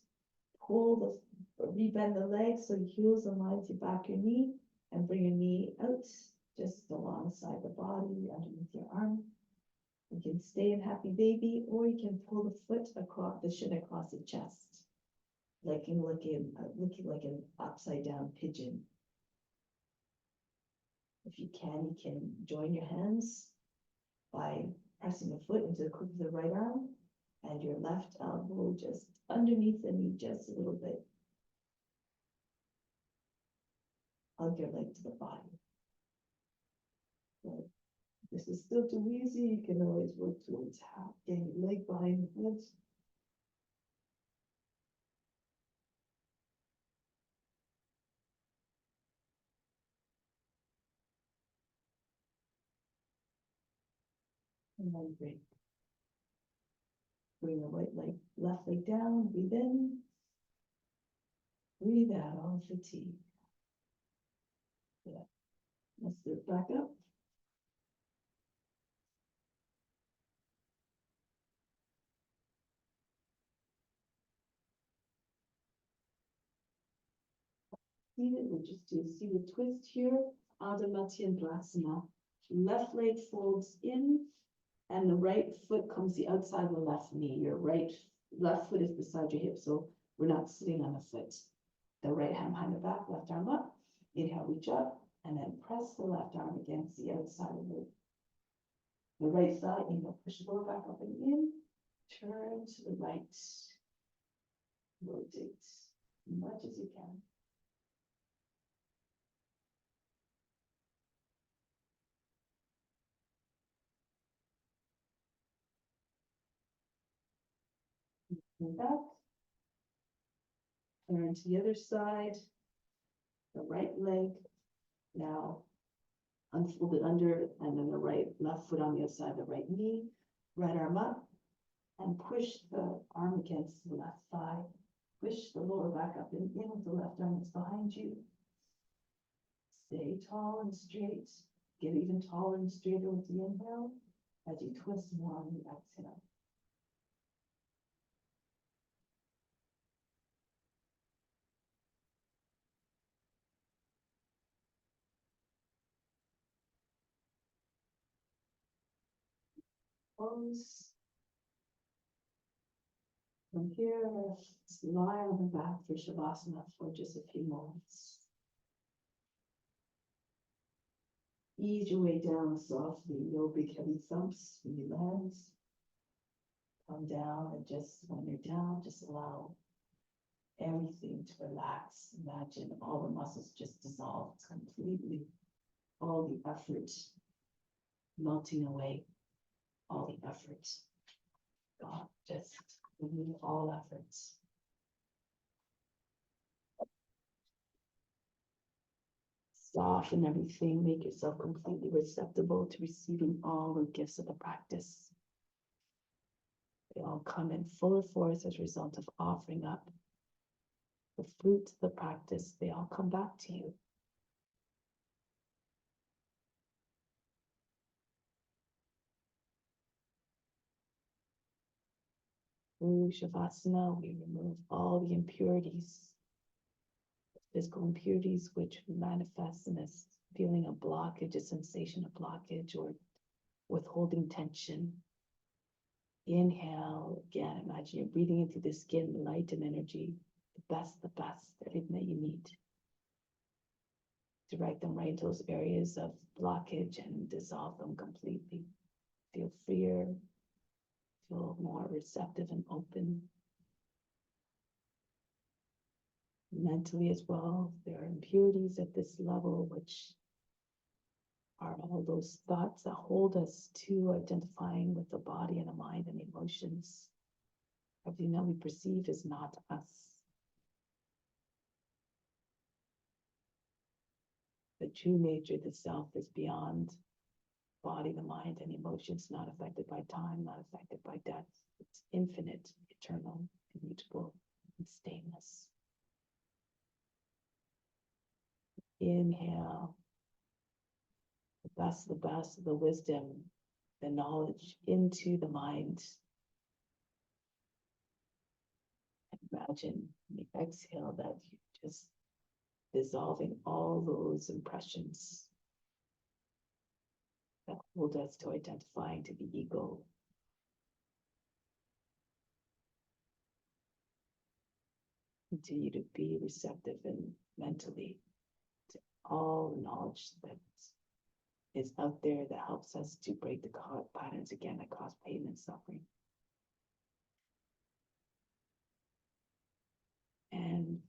pull rebend the legs so the heels align to back your knee and bring your knee out just alongside the body underneath your arm. You can stay in happy baby, or you can pull the foot across the shin across the chest, looking like an upside down pigeon. If you can join your hands by pressing the foot into the crook of the right arm and your left elbow just underneath the knee just a little bit. Hug your leg to the body. But if this is still too easy, you can always work towards getting your leg behind the head. And then bring the left leg down, breathe in, breathe out, all fatigue. Yeah. Let's do it back up. Seated, we'll just do a seated twist here. Adho Matsyendrasana. Left leg folds in, and the right foot comes the outside of the left knee. Your left foot is beside your hip, so we're not sitting on the foot. The right hand behind the back, left arm up. Inhale, reach up, and then press the left arm against the outside of the right side. Inhale, push the lower back up and in. Turn to the right. Rotate as much as you can. And back. Turn to the other side. The right leg now unfold it under, and then the left foot on the other side of the right knee. Right arm up, and push the arm against the left thigh. Push the lower back up and in with the left arm that's behind you. Stay tall and straight. Get even taller and straighter with the inhale as you twist more on the exhale. Close. From here, let's lie on the back for Shavasana for just a few moments. Ease your way down softly, no big heavy thumps when you land. Come down, and just when you're down, just allow everything to relax. Imagine all the muscles just dissolved completely. All the effort melting away. All the effort gone. Just remove all efforts. Soften everything. Make yourself completely receptible to receiving all the gifts of the practice. They all come in fuller force as a result of offering up the fruit of the practice. They all come back to you. Through Shavasana, we remove all the impurities, physical impurities, which manifest in this feeling of blockage, a sensation of blockage, or withholding tension. Inhale again. Imagine you're breathing into the skin, light and energy, the best, everything that you need. Direct them right into those areas of blockage and dissolve them completely. Feel freer, feel more receptive and open. Mentally as well, there are impurities at this level, which are all those thoughts that hold us to identifying with the body and the mind and emotions. Everything that we perceive is not us. The true nature of the self is beyond body, the mind, and emotions, not affected by time, not affected by death. It's infinite, eternal, immutable, and stainless. Inhale the best of the wisdom, the knowledge into the mind. Imagine the exhale that you just dissolving all those impressions that hold us to identifying to the ego. Continue to be receptive and mentally to all knowledge that is out there that helps us to break the patterns again that cause pain and suffering. And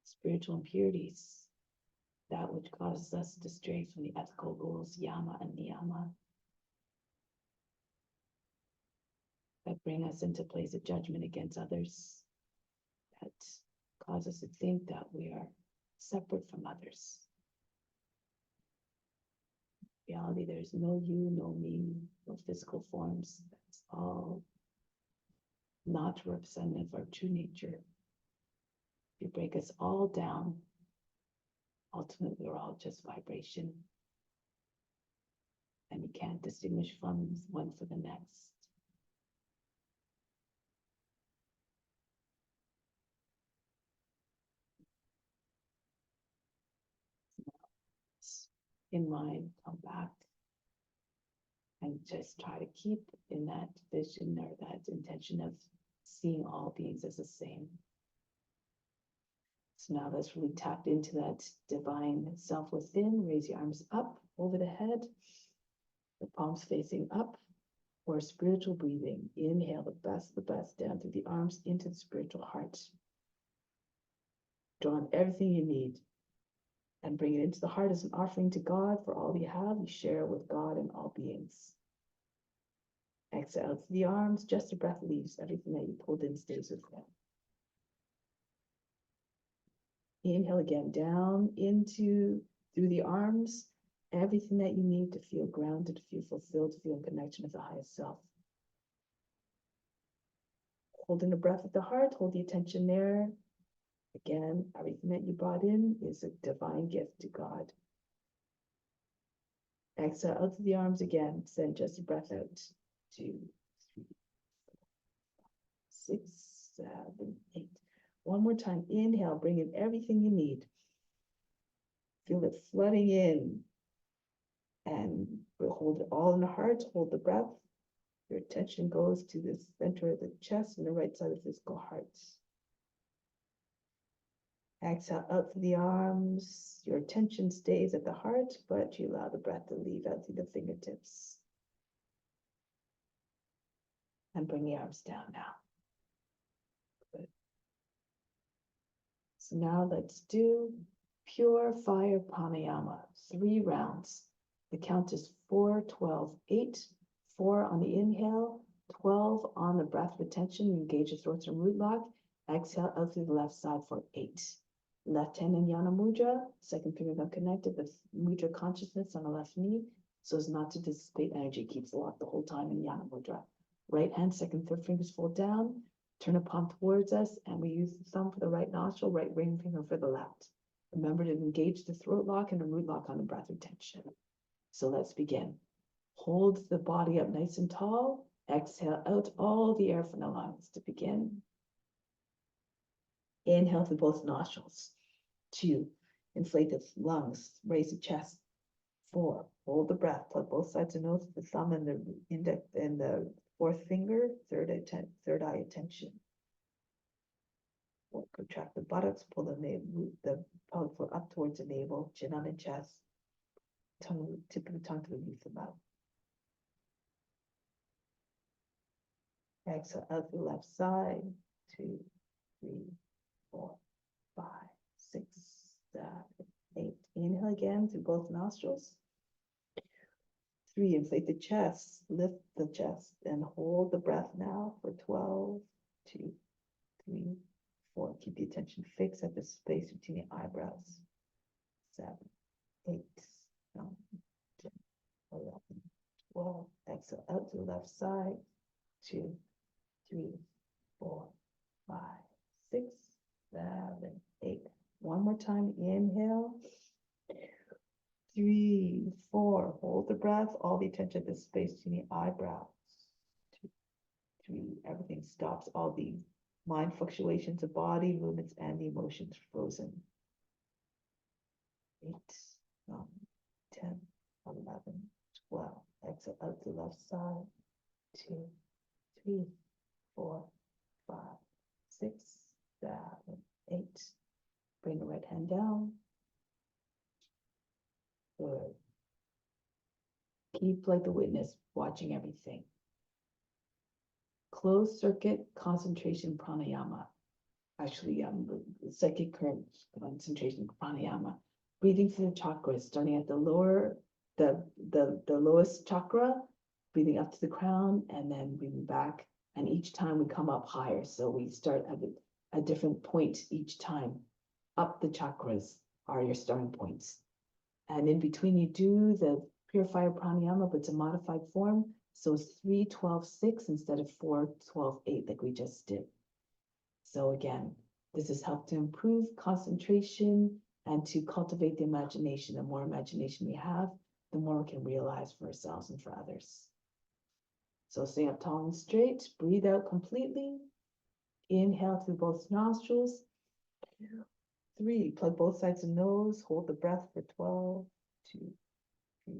spiritual impurities, that which causes us to stray from the ethical rules, yama and niyama, that bring us into place of judgment against others, that cause us to think that we are separate from others. In reality, there's no you, no me, no physical forms. That's all not representative of our true nature. If you break us all down, ultimately we're all just vibration. And you can't distinguish from one for the next. In mind, come back and just try to keep in that vision or that intention of seeing all beings as the same. So now that's really tapped into that divine self within. Raise your arms up over the head, the palms facing up, or spiritual breathing. Inhale the best down through the arms into the spiritual heart. Draw on everything you need and bring it into the heart as an offering to God. For all you have, you share with God and all beings. Exhale to the arms, just the breath leaves. Everything that you pulled in stays with them. Inhale again, down into, through the arms, everything that you need to feel grounded, to feel fulfilled, to feel in connection with the highest self. Holding the breath at the heart, hold the attention there. Again, everything that you brought in is a divine gift to God. Exhale out to the arms again. Send just a breath out. 2, 3, 4, 6, 7, 8. One more time. Inhale, bring in everything you need. Feel it flooding in. And we'll hold it all in the heart. Hold the breath. Your attention goes to the center of the chest and the right side of the physical heart. Exhale out through the arms. Your attention stays at the heart, but you allow the breath to leave out through the fingertips. And bring the arms down now. Good. So now let's do pure fire pranayama. 3 rounds. The count is 4, 12, 8. 4 on the inhale, 12 on the breath retention. Engage the throats and root lock. Exhale out through the left side for 8. Left hand in Yana Mudra, second finger thumb connected with mudra consciousness on the left knee, so as not to dissipate energy. Keeps locked the whole time in Yana Mudra. Right hand, second, third fingers fold down, turn a palm towards us, and we use the thumb for the right nostril, right ring finger for the left. Remember to engage the throat lock and the root lock on the breath retention. So let's begin. Hold the body up nice and tall. Exhale out all the air from the lungs to begin. Inhale through both nostrils. 2, inflate the lungs, raise the chest. 4, hold the breath, plug both sides of the nose with the thumb and the index and the fourth finger, third eye attention. 4, contract the buttocks, pull the pelvic floor up towards the navel, chin on the chest, tip of the tongue to the roof of the mouth. Exhale out the left side. 2, 3, 4, 5, 6, 7, 8. Inhale again through both nostrils. 3, inflate the chest, lift the chest, and hold the breath now for 12, 2, 3, 4. Keep the attention fixed at the space between the eyebrows. 7, 8, 9, 10, 11, 12. Exhale out to the left side. 2, 3, 4, 5, 6, 7, 8. One more time, inhale. 3, 4, hold the breath, all the attention at the space between the eyebrows. 2, 3, everything stops, all the mind fluctuations of body, movements, and the emotions frozen. 8, 9, 10, 11, 12. Exhale out to the left side. 2, 3, 4, 5, 6, 7, 8. Bring the right hand down. Good. Keep like the witness, watching everything. Closed circuit concentration pranayama. Actually, psychic current concentration pranayama. Breathing through the chakras, starting at the lower, the lowest chakra, breathing up to the crown, and then breathing back. And each time we come up higher, so we start at a different point each time. Up the chakras are your starting points. And in between, you do the purifier pranayama, but it's a modified form. So it's 3, 12, 6 instead of 4, 12, 8 like we just did. So again, this has helped to improve concentration and to cultivate the imagination. The more imagination we have, the more we can realize for ourselves and for others. So stay up tall and straight, breathe out completely. Inhale through both nostrils. 3, plug both sides of the nose, hold the breath for 12, 2, 3,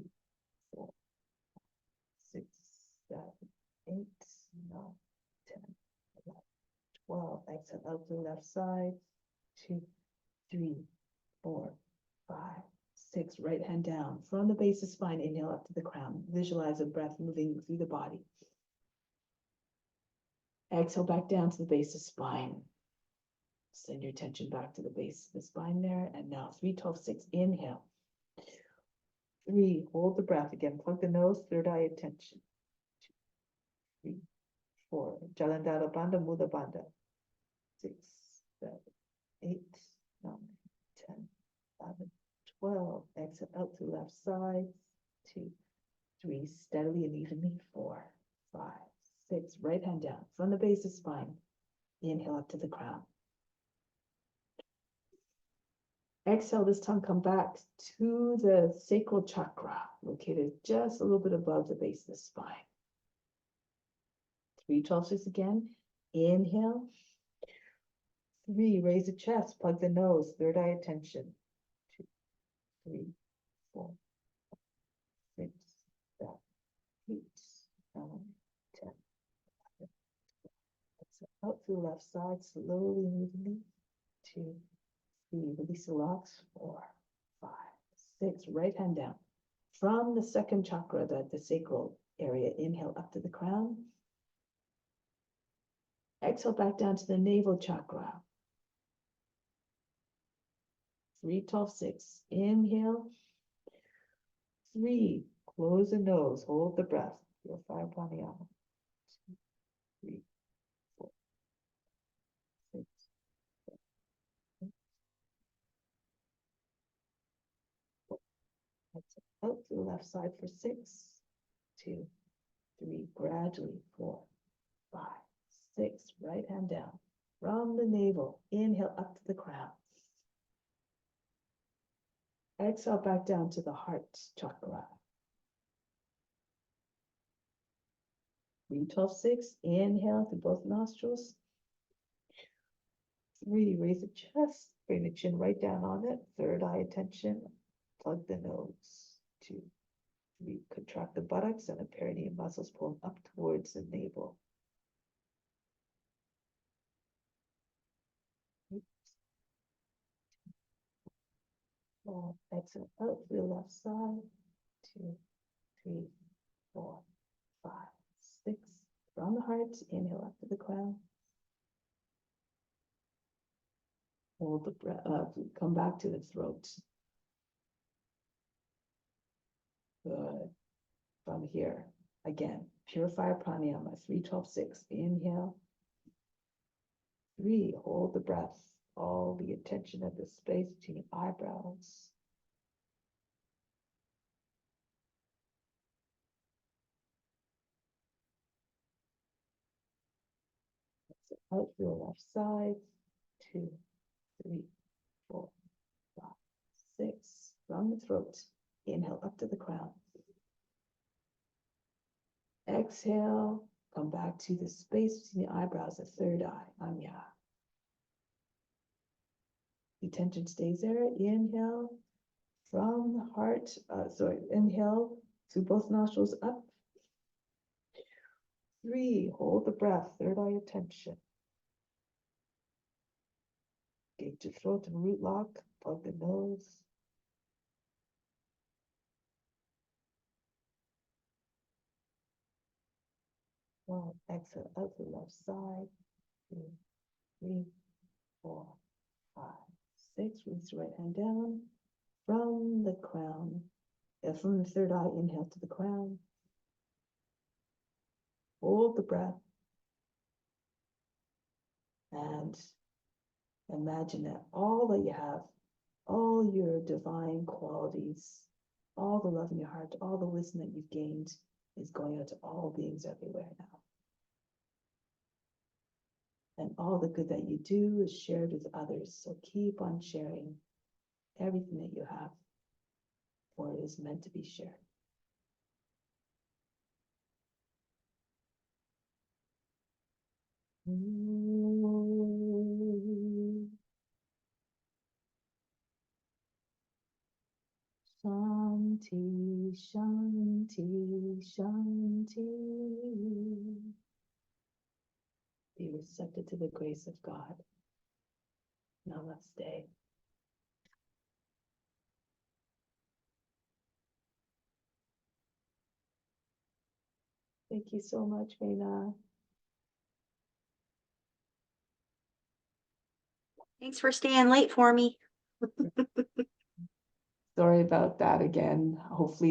4, 6, 7, 8, 9, 10, 11, 12. Exhale out to the left side. 2, 3, 4, 5, 6. Right hand down from the base of spine. Inhale up to the crown. Visualize a breath moving through the body. Exhale back down to the base of spine. Send your attention back to the base of the spine there. And now 3, 12, 6. Inhale. 3, hold the breath again. Plug the nose, third eye attention. 2, 3, 4. Jalandhara Bandha, Mudha Bandha. 6, 7, 8, 9, 10, 11, 12. Exhale out to the left side. 2, 3. Steadily and evenly. 4, 5, 6. Right hand down from the base of spine. Inhale up to the crown. Exhale, this time come back to the sacral chakra, located just a little bit above the base of the spine. 3, 12, 6 again. Inhale. 3, raise the chest, plug the nose, third eye attention. 2, 3, 4, 6, 7, 8, 9, 10. Exhale out to the left side, slowly and evenly. 2, 3, release the locks. 4, 5, 6. Right hand down from the second chakra, the sacral area. Inhale up to the crown. Exhale back down to the navel chakra. 3, 12, 6. Inhale. 3, close the nose, hold the breath. Purifier pranayama. 2, 3, 4, 6, 7, 8. Exhale out to the left side for 6, 2, 3. Gradually 4, 5, 6. Right hand down from the navel. Inhale up to the crown. Exhale back down to the heart chakra. 3, 12, 6. Inhale through both nostrils. 3, raise the chest, bring the chin right down on it. Third eye attention, plug the nose. 2, 3, contract the buttocks and the perineum muscles pulling up towards the navel. 8, 12, exhale out to the left side. 2, 3, 4, 5, 6. From the heart, inhale up to the crown. Hold the breath, come back to the throat. Good. From here, again, purifier pranayama, 3, 12, 6. Inhale. 3, hold the breath, all the attention at the space between the eyebrows. Out your left side. 2, 3, 4, 5, 6. From the throat. Inhale up to the crown. Exhale. Come back to the space between the eyebrows, the third eye. Anya. The tension stays there. Inhale from the heart. Inhale through both nostrils up. 3, hold the breath, third eye attention. Gauge your throat and root lock, plug the nose. Well, exhale out the left side. 2, 3, 4, 5, 6. Release the right hand down from the crown. From the third eye, inhale to the crown. Hold the breath. And imagine that all that you have, all your divine qualities, all the love in your heart, all the wisdom that you've gained is going out to all beings everywhere now. And all the good that you do is shared with others. So keep on sharing everything that you have, for it is meant to be shared. Shanti, Shanti, Shanti. Be receptive to the grace of God. Namaste. Thank you so much, Reina. Thanks for staying late for me. Sorry about that again. Hopefully